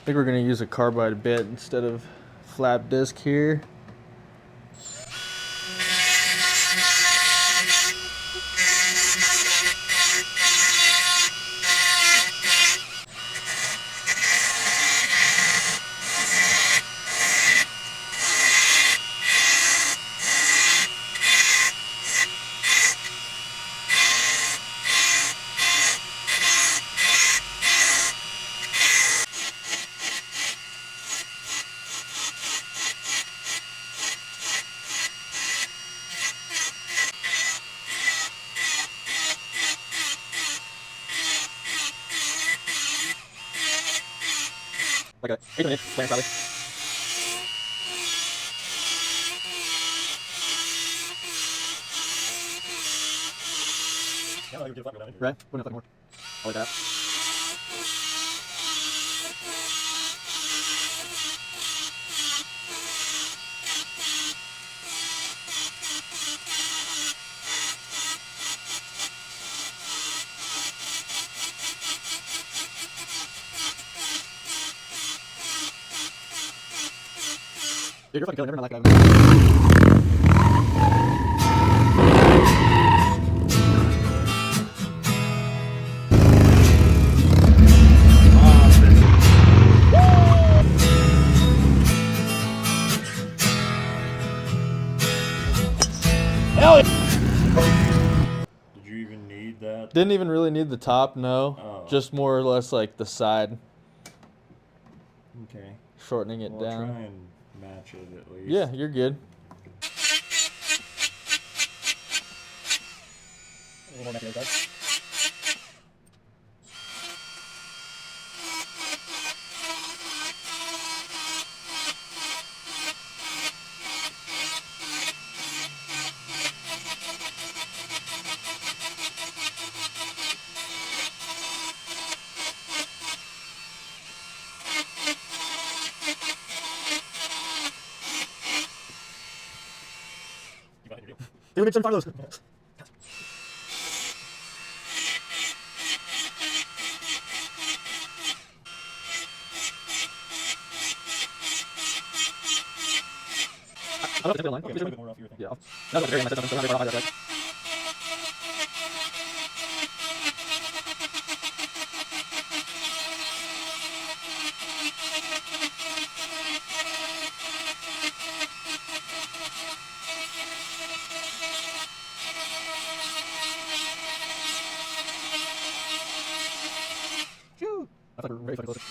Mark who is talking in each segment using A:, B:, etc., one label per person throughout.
A: think we're going to use a carbide bit instead of flap disc here. Like a 8-inch flange probably. Right? Wouldn't have more. I like that. Dude, you're fucking killing everyone like that. Hell yeah!
B: Did you even need that?
A: Didn't even really need the top, no.
B: Oh.
A: Just more or less like the side.
B: Okay.
A: Shortening it down.
B: Try and match it at least.
A: Yeah, you're good. Dude, we made 75 of those. I love the line. Okay, a bit more rough, yeah. That's like very nice system, so not very right? I thought we were very fucking close.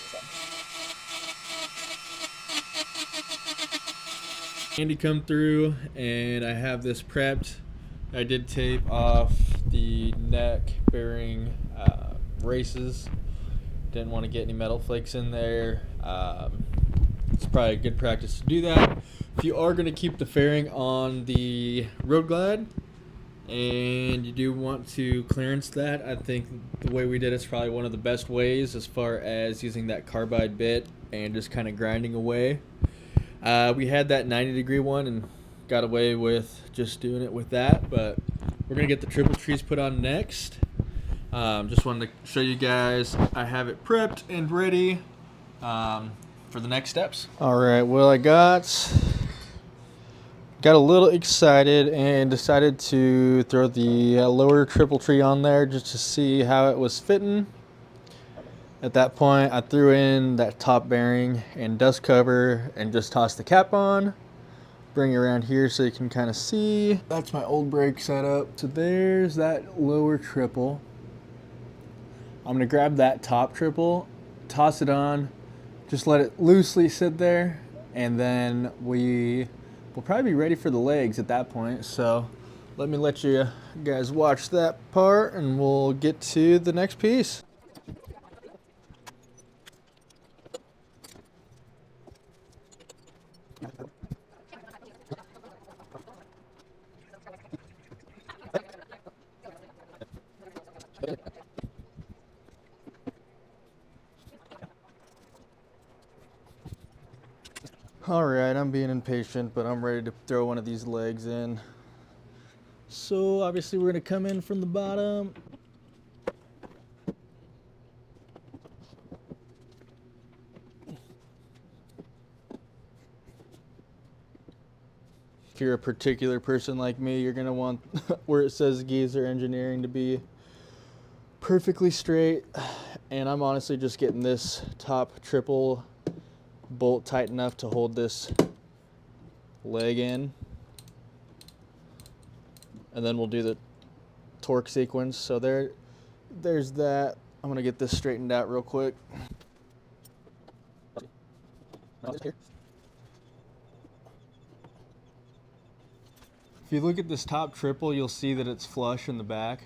A: Andy come through and I have this prepped. I did tape off the neck bearing braces. Didn't want to get any metal flakes in there. It's probably a good practice to do that. If you are going to keep the fairing on the Road Glide and you do want to clearance that, I think the way we did it is probably one of the best ways as far as using that carbide bit and just kind of grinding away. We had that 90-degree one and got away with just doing it with that, but we're going to get the triple trees put on next. Just wanted to show you guys I have it prepped and ready for the next steps. All right, well, I got a little excited and decided to throw the lower triple tree on there just to see how it was fitting. At that point, I threw in that top bearing and dust cover and just tossed the cap on. Bring it around here so you can kind of see. That's my old brake setup. So there's that lower triple. I'm gonna grab that top triple, toss it on, just let it loosely sit there, and then we'll probably be ready for the legs at that point. So let me let you guys watch that part and we'll get to the next piece. All right, I'm being impatient, but I'm ready to throw one of these legs in. So obviously we're gonna come in from the bottom. If you're a particular person like me, you're gonna want where it says Geezer Engineering to be perfectly straight. And I'm honestly just getting this top triple bolt tight enough to hold this leg in. And then we'll do the torque sequence. So there's that. I'm gonna get this straightened out real quick. If you look at this top triple, you'll see that it's flush in the back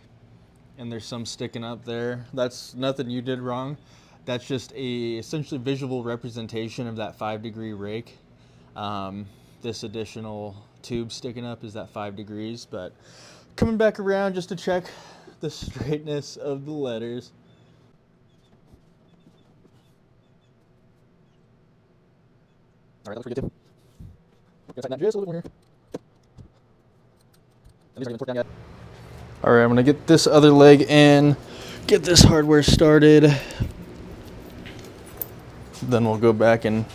A: and there's some sticking up there. That's nothing you did wrong. That's just a essentially visual representation of that 5-degree rake. This additional tube sticking up is that 5 degrees, but coming back around just to check the straightness of the letters. All right, that looks pretty good too. Gonna tighten that just a little bit more here. And these aren't even torqued down yet. All right, I'm gonna get this other leg in, get this hardware started. Then we'll go back and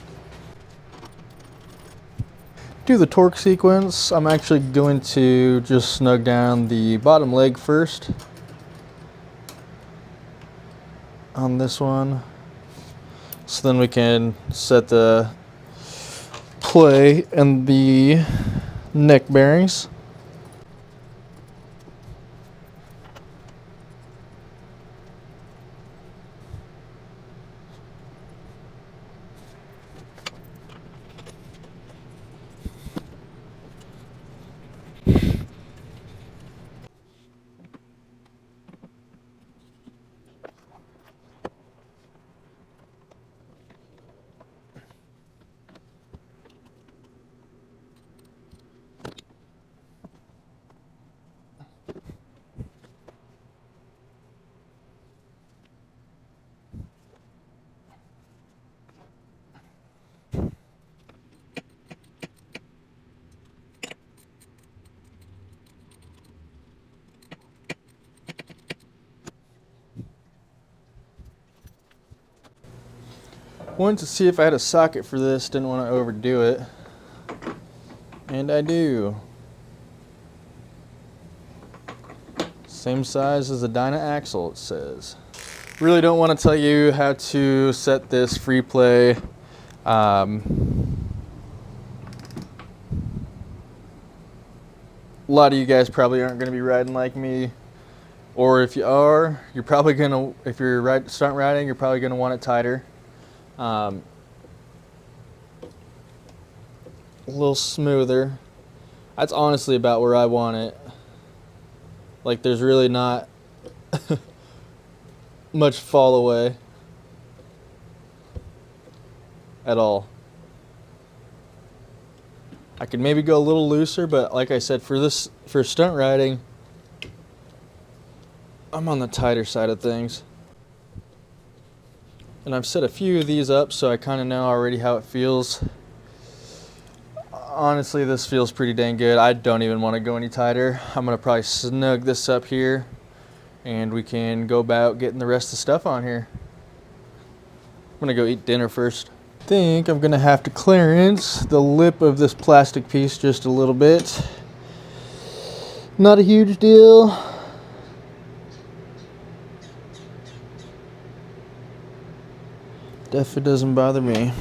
A: do the torque sequence. I'm actually going to just snug down the bottom leg first on this one. So then we can set the play and the neck bearings. Wanted to see if I had a socket for this, didn't want to overdo it. And I do. Same size as the Dyna axle, it says. Really don't want to tell you how to set this free play. A lot of you guys probably aren't going to be riding like me. Or if you are, you're probably going to, if you're stunt riding, you're probably going to want it tighter. A little smoother. That's honestly about where I want it. Like there's really not much fall away at all. I could maybe go a little looser, but like I said, for stunt riding, I'm on the tighter side of things. And I've set a few of these up, so I kind of know already how it feels. Honestly, this feels pretty dang good. I don't even want to go any tighter. I'm going to probably snug this up here, and we can go about getting the rest of the stuff on here. I'm going to go eat dinner first. I think I'm going to have to clearance the lip of this plastic piece just a little bit. Not a huge deal. Definitely doesn't bother me.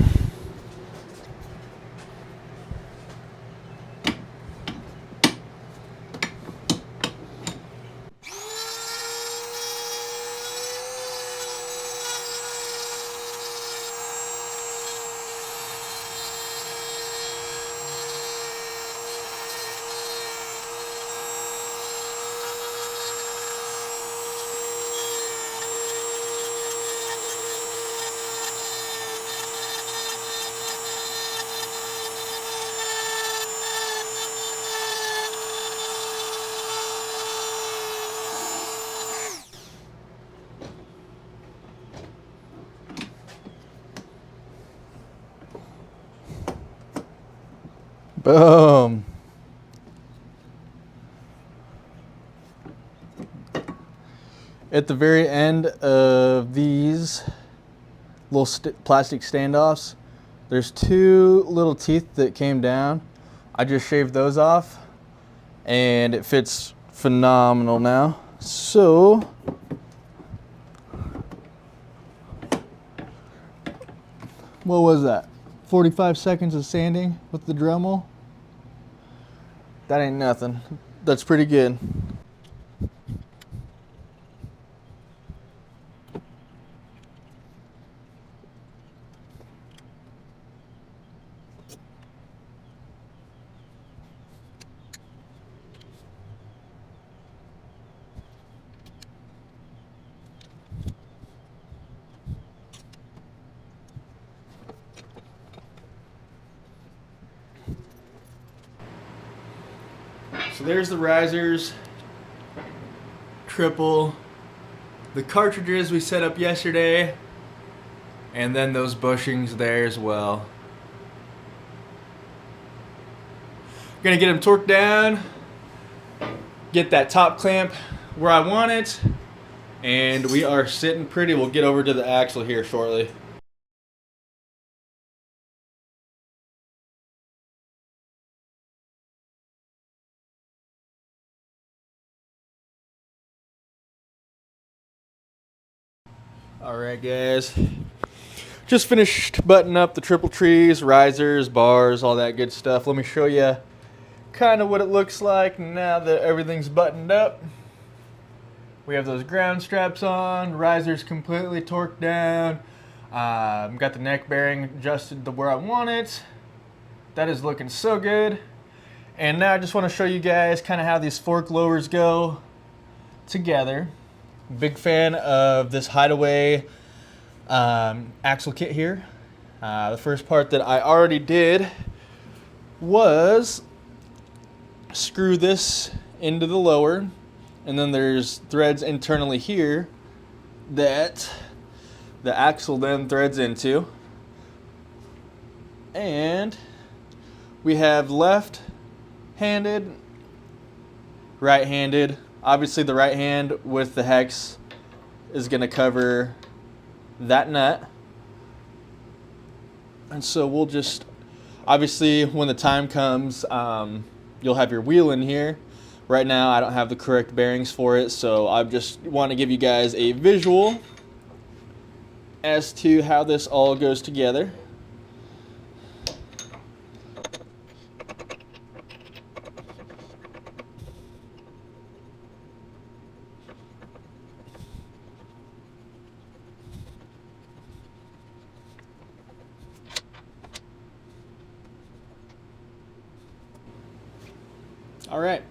A: Boom. At the very end of these little plastic standoffs, there's two little teeth that came down. I just shaved those off and it fits phenomenal now. So what was that? 45 seconds of sanding with the Dremel? That ain't nothing. That's pretty good. So there's the risers, triple, the cartridges we set up yesterday, and then those bushings there as well. Gonna get them torqued down, get that top clamp where I want it, and we are sitting pretty. We'll get over to the axle here shortly. Alright guys, just finished buttoning up the triple trees, risers, bars, all that good stuff. Let me show you kind of what it looks like now that everything's buttoned up. We have those ground straps on, risers completely torqued down, got the neck bearing adjusted to where I want it. That is looking so good. And now I just want to show you guys kind of how these fork lowers go together. Big fan of this Hideaway axle kit here. The first part that I already did was screw this into the lower, and then there's threads internally here that the axle then threads into. And we have left-handed, right-handed. Obviously the right hand with the hex is going to cover that nut. And so we'll just, obviously when the time comes, you'll have your wheel in here. Right now I don't have the correct bearings for it, so I just want to give you guys a visual as to how this all goes together. All right,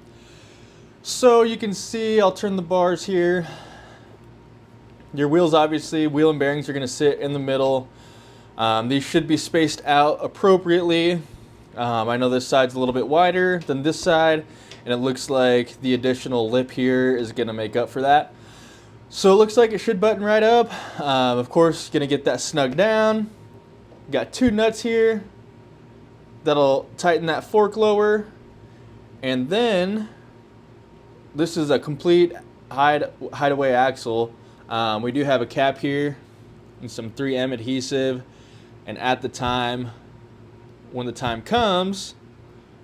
A: so you can see, I'll turn the bars here. Your wheels, obviously, wheel and bearings are going to sit in the middle. These should be spaced out appropriately. I know this side's a little bit wider than this side, and it looks like the additional lip here is going to make up for that. So it looks like it should button right up. Of course, going to get that snug down. Got two nuts here that'll tighten that fork lower. And then this is a complete Hideaway axle. We do have a cap here and some 3M adhesive, and at the time, when the time comes,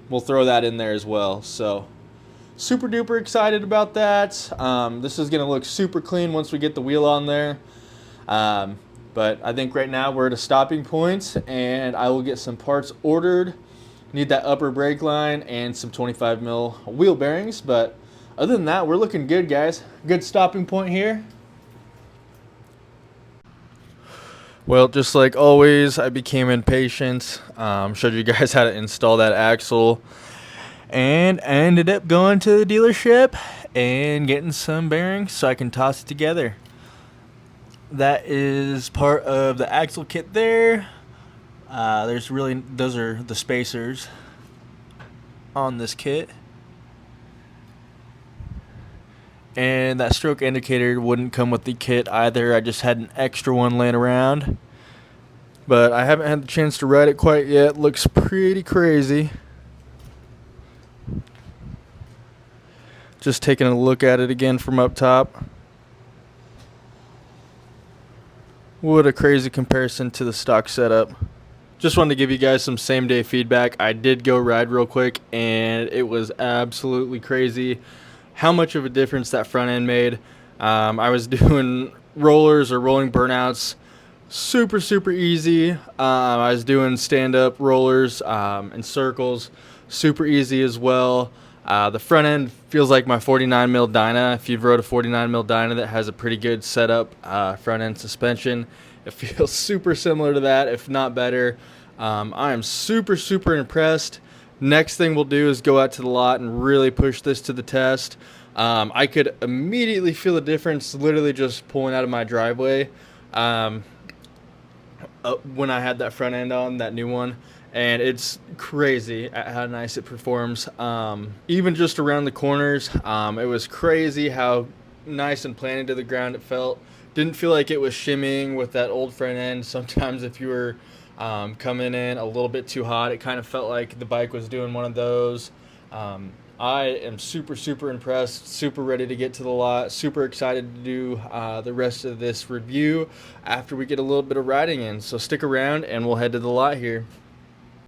A: we'll throw that in there as well. So super duper excited about that. This is gonna look super clean once we get the wheel on there. But I think right now we're at a stopping point, and I will get some parts ordered. Need that upper brake line and some 25 mil wheel bearings, but other than that, we're looking good, guys. Good stopping point here. Well, just like always, I became impatient. Showed you guys how to install that axle, and I ended up going to the dealership and getting some bearings so I can toss it together. That is part of the axle kit there. Those are the spacers on this kit. And that stroke indicator wouldn't come with the kit either. I just had an extra one laying around. But I haven't had the chance to ride it quite yet. Looks pretty crazy. Just taking a look at it again from up top. What a crazy comparison to the stock setup. Just wanted to give you guys some same day feedback. I did go ride real quick, and it was absolutely crazy how much of a difference that front end made. I was doing rollers or rolling burnouts super easy. I was doing stand-up rollers and circles, super easy as well. The front end feels like my 49 mil Dyna. If you've rode a 49 mil Dyna that has a pretty good setup front end suspension, it feels super similar to that, if not better. I am super impressed. Next thing we'll do is go out to the lot and really push this to the test. I could immediately feel the difference literally just pulling out of my driveway when I had that front end on, that new one. And it's crazy at how nice it performs. Even just around the corners, it was crazy how nice and planted to the ground it felt. Didn't feel like it was shimmying with that old front end. Sometimes if you were coming in a little bit too hot, it kind of felt like the bike was doing one of those. I am super impressed, super ready to get to the lot, super excited to do the rest of this review after we get a little bit of riding in. So stick around and we'll head to the lot here.